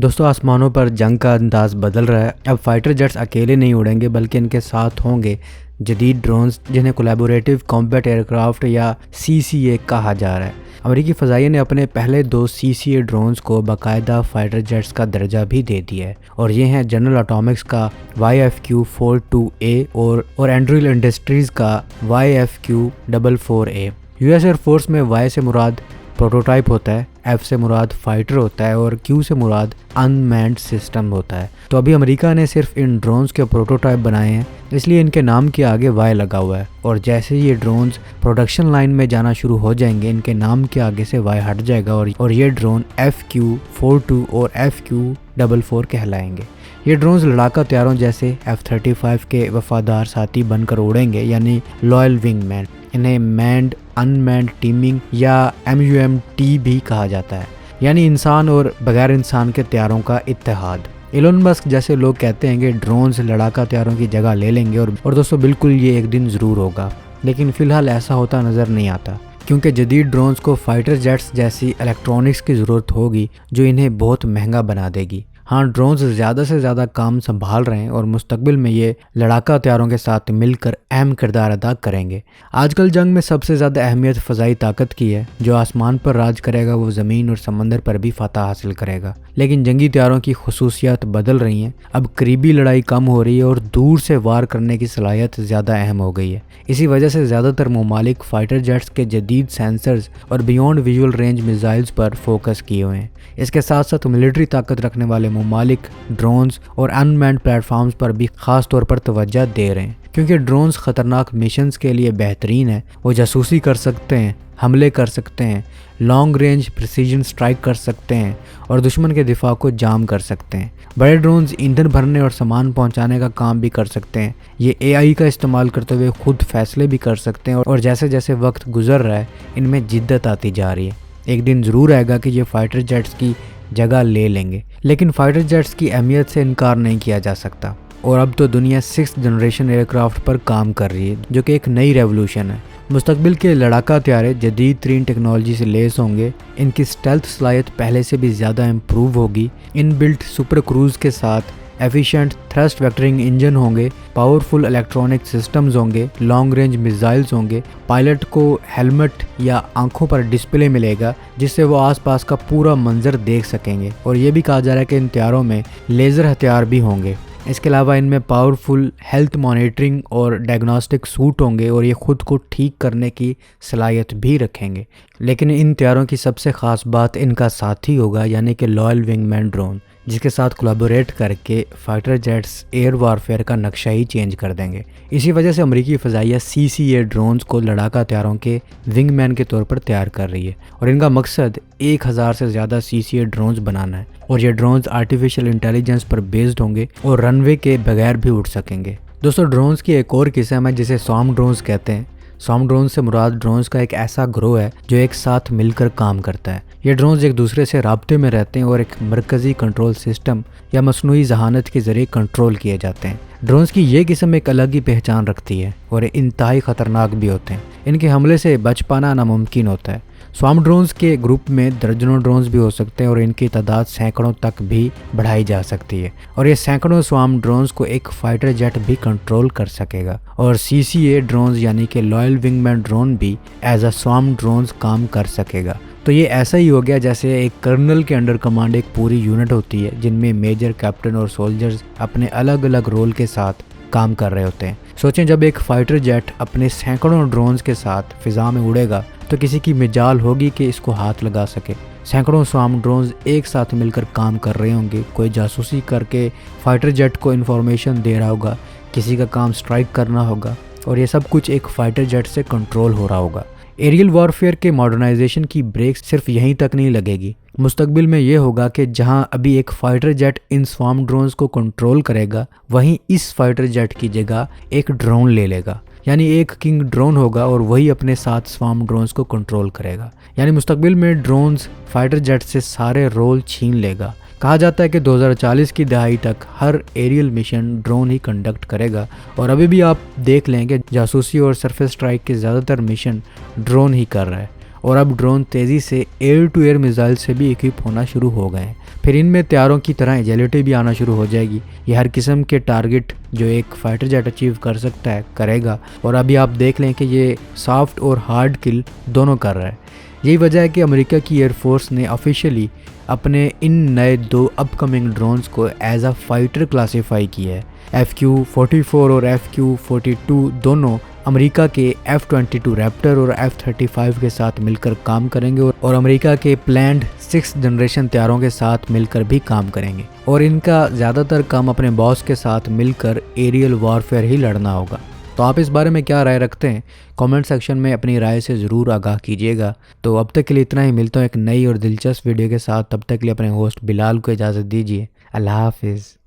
دوستوں آسمانوں پر جنگ کا انداز بدل رہا ہے۔ اب فائٹر جیٹس اکیلے نہیں اڑیں گے بلکہ ان کے ساتھ ہوں گے جدید ڈرونز جنہیں کولیبوریٹو کمبیٹ ایئر کرافٹ یا CCA کہا جا رہا ہے۔ امریکی فضائیہ نے اپنے پہلے 2 CCA ڈرونز کو باقاعدہ فائٹر جیٹس کا درجہ بھی دے دیا ہے، اور یہ ہیں جنرل اٹامکس کا YFQ-42A اور اینڈریل انڈسٹریز کا YFQ-44A۔ US ایئر فورس میں Y سے مراد پروٹوٹائپ ہوتا ہے، F سے مراد فائٹر ہوتا ہے اور Q سے مراد ان مینڈ سسٹم ہوتا ہے۔ تو ابھی امریکہ نے صرف ان ڈرونز کے پروٹوٹائپ بنائے ہیں، اس لیے ان کے نام کے آگے Y لگا ہوا ہے، اور جیسے یہ ڈرونز پروڈکشن لائن میں جانا شروع ہو جائیں گے ان کے نام کے آگے سے Y ہٹ جائے گا اور یہ ڈرون FQ-42 اور FQ-44 کہلائیں گے۔ یہ ڈرونز لڑاکا طیاروں جیسے F-35 کے وفادار ساتھی بن کر اڑیں گے، یعنی لوئل ونگ مین۔ انہیں مینڈ ان مینڈ ٹیمنگ یا MUMT بھی کہا جاتا ہے، یعنی انسان اور بغیر انسان کے طیاروں کا اتحاد۔ ایلون مسک جیسے لوگ کہتے ہیں کہ ڈرونز لڑاکا طیاروں کی جگہ لے لیں گے، اور دوستو بالکل یہ ایک دن ضرور ہوگا، لیکن فی الحال ایسا ہوتا نظر نہیں آتا، کیونکہ جدید ڈرونز کو فائٹر جیٹس جیسی الیکٹرونکس کی ضرورت ہوگی جو انہیں بہت مہنگا بنا دے گی۔ ہاں، ڈرونز زیادہ سے زیادہ کام سنبھال رہے ہیں اور مستقبل میں یہ لڑاکا طیاروں کے ساتھ مل کر اہم کردار ادا کریں گے۔ آج کل جنگ میں سب سے زیادہ اہمیت فضائی طاقت کی ہے۔ جو آسمان پر راج کرے گا وہ زمین اور سمندر پر بھی فتح حاصل کرے گا، لیکن جنگی طیاروں کی خصوصیات بدل رہی ہیں۔ اب قریبی لڑائی کم ہو رہی ہے اور دور سے وار کرنے کی صلاحیت زیادہ اہم ہو گئی ہے۔ اسی وجہ سے زیادہ تر ممالک فائٹر جیٹس کے جدید سینسرز اور بیونڈ ویژول رینج میزائلز پر فوکس کیے ہوئے ہیں۔ اس کے ساتھ ساتھ ملٹری طاقت رکھنے والے ممالک ڈرونز اور ان مینڈ پلیٹ فارمز پر بھی خاص طور پر توجہ دے رہے ہیں، کیونکہ ڈرونز خطرناک مشنز کے لیے بہترین ہیں۔ وہ جاسوسی کر سکتے ہیں، حملے کر سکتے ہیں، لانگ رینج پریسیجن سٹرائک کر سکتے ہیں اور دشمن کے دفاع کو جام کر سکتے ہیں۔ بڑے ڈرونز ایندھن بھرنے اور سامان پہنچانے کا کام بھی کر سکتے ہیں۔ یہ AI کا استعمال کرتے ہوئے خود فیصلے بھی کر سکتے ہیں، اور جیسے جیسے وقت گزر رہا ہے ان میں جدت آتی جا رہی ہے۔ ایک دن ضرور آئے گا کہ یہ فائٹر جیٹس کی جگہ لے لیں گے، لیکن فائٹر جیٹس کی اہمیت سے انکار نہیں کیا جا سکتا، اور اب تو دنیا 6th جنریشن ایئر کرافٹ پر کام کر رہی ہے، جو کہ ایک نئی ریولوشن ہے۔ مستقبل کے لڑاکا طیارے جدید ترین ٹیکنالوجی سے لیس ہوں گے، ان کی اسٹیلتھ صلاحیت پہلے سے بھی زیادہ امپروو ہوگی، ان بلٹ سپر کروز کے ساتھ ایفیشینٹ تھرسٹ ویکٹرنگ انجن ہوں گے، پاورفل الیکٹرونک سسٹمز ہوں گے، لانگ رینج میزائلز ہوں گے، پائلٹ کو ہیلمٹ یا آنکھوں پر ڈسپلے ملے گا جس سے وہ آس پاس کا پورا منظر دیکھ سکیں گے، اور یہ بھی کہا جا رہا ہے کہ ان طیاروں میں لیزر ہتھیار بھی ہوں گے۔ اس کے علاوہ ان میں پاورفل ہیلتھ مانیٹرنگ اور ڈائگنوسٹک سوٹ ہوں گے، اور یہ خود کو ٹھیک کرنے کی صلاحیت بھی رکھیں گے۔ لیکن ان طیاروں کی سب سے خاص بات ان کا ساتھی ہوگا، یعنی کہ لوئل ونگ مین ڈرون، جس کے ساتھ کولیبوریٹ کر کے فائٹر جیٹس ایئر وارفیئر کا نقشہ ہی چینج کر دیں گے۔ اسی وجہ سے امریکی فضائیہ CCA ڈرونز کو لڑاکا طیاروں کے ونگ مین کے طور پر تیار کر رہی ہے، اور ان کا مقصد 1000 سے زیادہ CCA ڈرونز بنانا ہے، اور یہ ڈرونز آرٹیفیشل انٹیلیجنس پر بیسڈ ہوں گے اور رن وے کے بغیر بھی اڑ سکیں گے۔ دوستو ڈرونز کی ایک اور قسم ہے جسے سوارم ڈرونز کہتے ہیں۔ سوارم ڈرونز سے مراد ڈرونز کا ایک ایسا گروہ ہے جو ایک ساتھ مل کر کام کرتا ہے۔ یہ ڈرونز ایک دوسرے سے رابطے میں رہتے ہیں اور ایک مرکزی کنٹرول سسٹم یا مصنوعی ذہانت کے ذریعے کنٹرول کیے جاتے ہیں۔ ڈرونز کی یہ قسم ایک الگ ہی پہچان رکھتی ہے اور انتہائی خطرناک بھی ہوتے ہیں۔ ان کے حملے سے بچ پانا ناممکن ہوتا ہے۔ سوارم ڈرونز کے گروپ میں درجنوں ڈرونز بھی ہو سکتے ہیں، اور ان کی تعداد سینکڑوں تک بھی بڑھائی جا سکتی ہے، اور یہ سینکڑوں سوارم ڈرونز کو ایک فائٹر جیٹ بھی کنٹرول کر سکے گا۔ اور CCA ڈرونز یعنی کہ لوئل ونگ مین ڈرون بھی ایز اے سوارم ڈرونز کام کر سکے گا۔ تو یہ ایسا ہی ہو گیا جیسے ایک کرنل کے انڈر کمانڈ ایک پوری یونٹ ہوتی ہے، جن میں میجر، کیپٹن اور سولجرز اپنے الگ الگ رول کے ساتھ کام کر رہے ہوتے ہیں۔ سوچیں جب ایک فائٹر جیٹ اپنے سینکڑوں ڈرونز کے ساتھ فضا میں اڑے گا تو کسی کی مجال ہوگی کہ اس کو ہاتھ لگا سکے۔ سینکڑوں سوارم ڈرونز ایک ساتھ مل کر کام کر رہے ہوں گے، کوئی جاسوسی کر کے فائٹر جیٹ کو انفارمیشن دے رہا ہوگا، کسی کا کام سٹرائک کرنا ہوگا، اور یہ سب کچھ ایک فائٹر جیٹ سے کنٹرول ہو رہا ہوگا۔ ایریل وارفیئر کے ماڈرنائزیشن کی بریک صرف یہیں تک نہیں لگے گی۔ مستقبل میں یہ ہوگا کہ جہاں ابھی ایک فائٹر جیٹ ان سوارم ڈرونز کو کنٹرول کرے گا، وہیں اس فائٹر جیٹ کی جگہ ایک ڈرون لے لے گا، یعنی ایک کنگ ڈرون ہوگا اور وہی اپنے ساتھ سوارم ڈرونز کو کنٹرول کرے گا۔ یعنی مستقبل میں ڈرونز فائٹر جیٹ سے سارے رول چھین لے گا۔ کہا جاتا ہے کہ 2040 کی دہائی تک ہر ایریل مشن ڈرون ہی کنڈکٹ کرے گا، اور ابھی بھی آپ دیکھ لیں کہ جاسوسی اور سرفیس اسٹرائک کے زیادہ تر مشن ڈرون ہی کر رہا ہے، اور اب ڈرون تیزی سے ایئر ٹو ایئر میزائل سے بھی اکوپ ہونا شروع ہو گئے ہیں۔ پھر ان میں طیاروں کی طرح ایجیلٹی بھی آنا شروع ہو جائے گی، یہ ہر قسم کے ٹارگٹ جو ایک فائٹر جیٹ اچیو کر سکتا ہے کرے گا، اور ابھی آپ دیکھ لیں کہ یہ سافٹ اور ہارڈ کل دونوں کر رہا ہے۔ یہی وجہ ہے کہ امریکہ کی ایئر فورس نے آفیشیلی اپنے ان نئے 2 اپ کمنگ ڈرونز کو ایز اے فائٹر کلاسیفائی کیا ہے۔ FQ-44 اور FQ-42 دونوں امریکہ کے F-22 ریپٹر اور F-35 کے ساتھ مل کر کام کریں گے، اور امریکہ کے پلینڈ 6th جنریشن طیاروں کے ساتھ مل کر بھی کام کریں گے، اور ان کا زیادہ تر کام اپنے باس کے ساتھ مل کر ایریل وارفیئر ہی لڑنا ہوگا۔ تو آپ اس بارے میں کیا رائے رکھتے ہیں؟ کامنٹ سیکشن میں اپنی رائے سے ضرور آگاہ کیجیے گا۔ تو اب تک کے لیے اتنا ہی، ملتا ہوں ایک نئی اور دلچسپ ویڈیو کے ساتھ، تب تک کے لیے اپنے ہوسٹ بلال کو اجازت دیجیے۔ اللہ حافظ۔